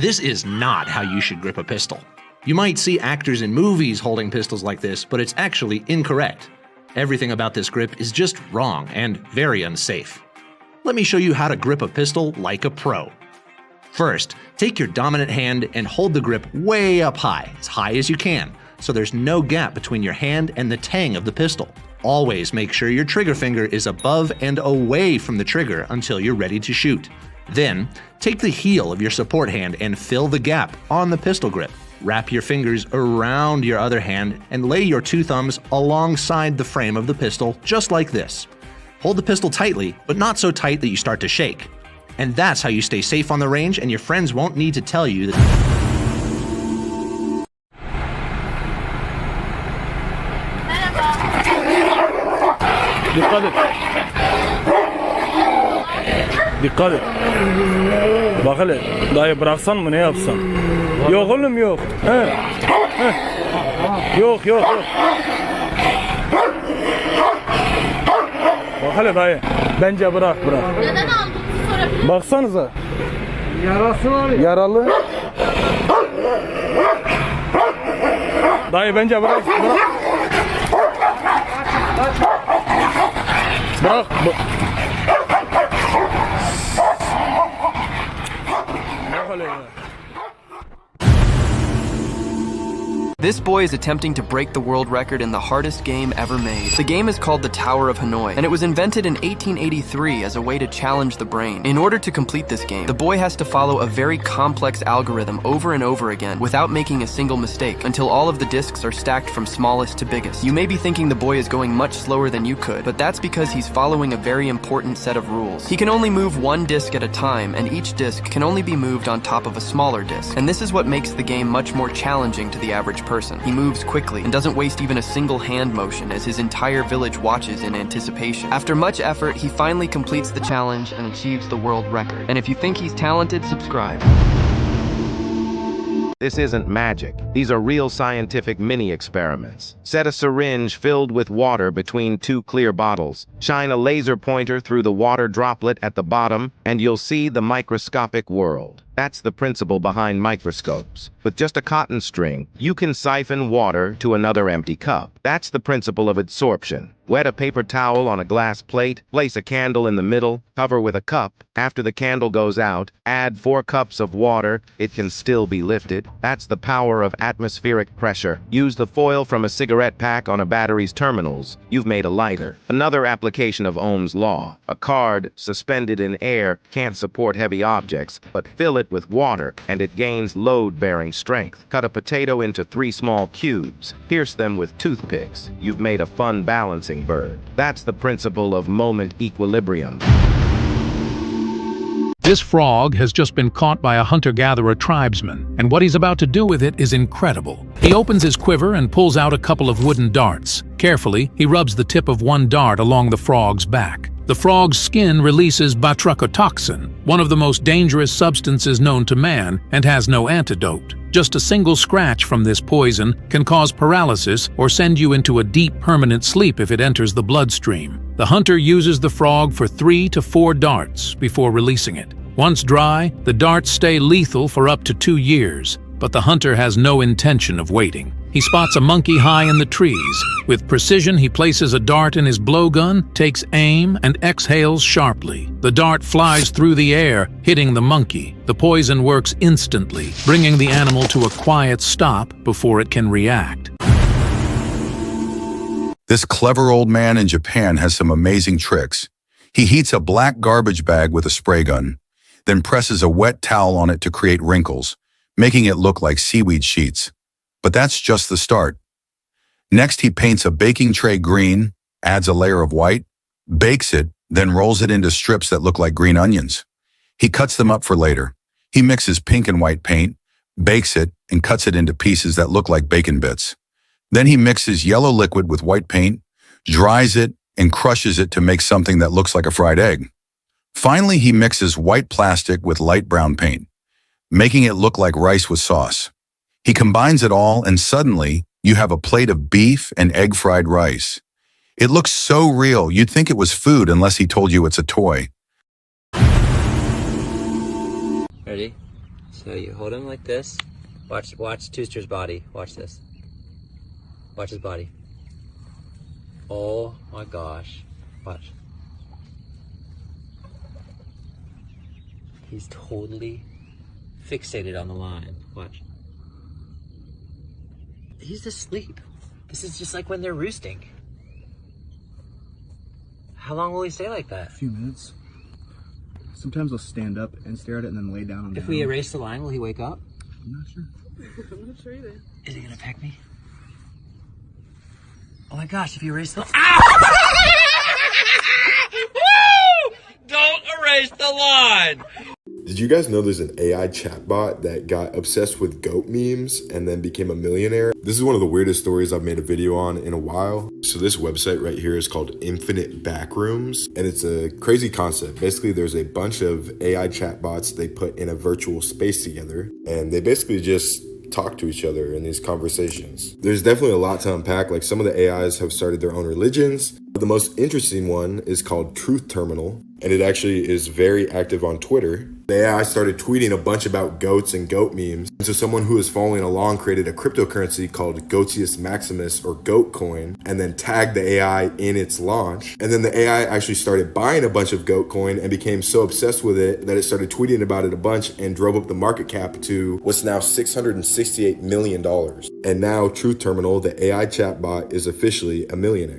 This is not how you should grip a pistol. You might see actors in movies holding pistols like this, but it's actually incorrect. Everything about this grip is just wrong and very unsafe. Let me show you how to grip a pistol like a pro. First, take your dominant hand and hold the grip way up high as you can, so there's no gap between your hand and the tang of the pistol. Always make sure your trigger finger is above and away from the trigger until you're ready to shoot. Then, take the heel of your support hand and fill the gap on the pistol grip. Wrap your fingers around your other hand and lay your two thumbs alongside the frame of the pistol just like this. Hold the pistol tightly, but not so tight that you start to shake. And that's how you stay safe on the range, and your friends won't need to tell you that. Dikkat et. Dikkat et. Bak hele, dayı bıraksan mı ne yapsan? Yok oğlum yok. He. Yok. Bak hele dayı, bence bırak. Neden aldın sorabilir? Baksanıza. Yarası var ya. Yaralı. Dayı bence bırak. Bırak. This boy is attempting to break the world record in the hardest game ever made. The game is called the Tower of Hanoi, and it was invented in 1883 as a way to challenge the brain. In order to complete this game, the boy has to follow a very complex algorithm over and over again without making a single mistake until all of the discs are stacked from smallest to biggest. You may be thinking the boy is going much slower than you could, but that's because he's following a very important set of rules. He can only move one disc at a time, and each disc can only be moved on top of a smaller disc. And this is what makes the game much more challenging to the average person. He moves quickly and doesn't waste even a single hand motion as his entire village watches in anticipation. After much effort, he finally completes the challenge and achieves the world record. And if you think he's talented, subscribe. This isn't magic. These are real scientific mini-experiments. Set a syringe filled with water between two clear bottles. Shine a laser pointer through the water droplet at the bottom, and you'll see the microscopic world. That's the principle behind microscopes. With just a cotton string, you can siphon water to another empty cup. That's the principle of adsorption. Wet a paper towel on a glass plate, place a candle in the middle, cover with a cup. After the candle goes out, add 4 cups of water. It can still be lifted. That's the power of atmospheric pressure. Use the foil from a cigarette pack on a battery's terminals. You've made a lighter. Another application of Ohm's law. A card suspended in air can't support heavy objects, but fill it with water and it gains load-bearing strength. Cut a potato into 3 small cubes. Pierce them with toothpicks. You've made a fun balancing bird. That's the principle of moment equilibrium. This frog has just been caught by a hunter-gatherer tribesman, and what he's about to do with it is incredible. He opens his quiver and pulls out a couple of wooden darts. Carefully, he rubs the tip of one dart along the frog's back. The frog's skin releases batrachotoxin, one of the most dangerous substances known to man, and has no antidote. Just a single scratch from this poison can cause paralysis or send you into a deep permanent sleep if it enters the bloodstream. The hunter uses the frog for 3 to 4 darts before releasing it. Once dry, the darts stay lethal for up to 2 years, but the hunter has no intention of waiting. He spots a monkey high in the trees. With precision, he places a dart in his blowgun, takes aim, and exhales sharply. The dart flies through the air, hitting the monkey. The poison works instantly, bringing the animal to a quiet stop before it can react. This clever old man in Japan has some amazing tricks. He heats a black garbage bag with a spray gun, then presses a wet towel on it to create wrinkles, making it look like seaweed sheets. But that's just the start. Next, he paints a baking tray green, adds a layer of white, bakes it, then rolls it into strips that look like green onions. He cuts them up for later. He mixes pink and white paint, bakes it, and cuts it into pieces that look like bacon bits. Then he mixes yellow liquid with white paint, dries it, and crushes it to make something that looks like a fried egg. Finally, he mixes white plastic with light brown paint, making it look like rice with sauce. He combines it all, and suddenly, you have a plate of beef and egg fried rice. It looks so real, you'd think it was food unless he told you it's a toy. Ready, So you hold him like this. Watch Tooster's body. Watch this. Watch his body. Oh my gosh. Watch. He's totally fixated on the line. Watch. He's asleep. This is just like when they're roosting. How long will he stay like that? A few minutes. Sometimes they'll stand up and stare at it and then lay down on the If we erase the line, will he wake up? I'm not sure. I'm not sure either. Is he gonna peck me? Oh my gosh, if you erase the... Don't erase the line! Did you guys know there's an AI chatbot that got obsessed with goat memes and then became a millionaire? This is one of the weirdest stories I've made a video on in a while. So this website right here is called Infinite Backrooms, and it's a crazy concept. Basically, there's a bunch of AI chatbots they put in a virtual space together, and they basically just talk to each other in these conversations. There's definitely a lot to unpack. Like, some of the AIs have started their own religions. But the most interesting one is called Truth Terminal, and it actually is very active on Twitter. The AI started tweeting a bunch about goats and goat memes. And so someone who was following along created a cryptocurrency called Goatius Maximus, or Goat Coin, and then tagged the AI in its launch. And then the AI actually started buying a bunch of Goat Coin and became so obsessed with it that it started tweeting about it a bunch and drove up the market cap to what's now $668 million. And now Truth Terminal, the AI chatbot, is officially a millionaire.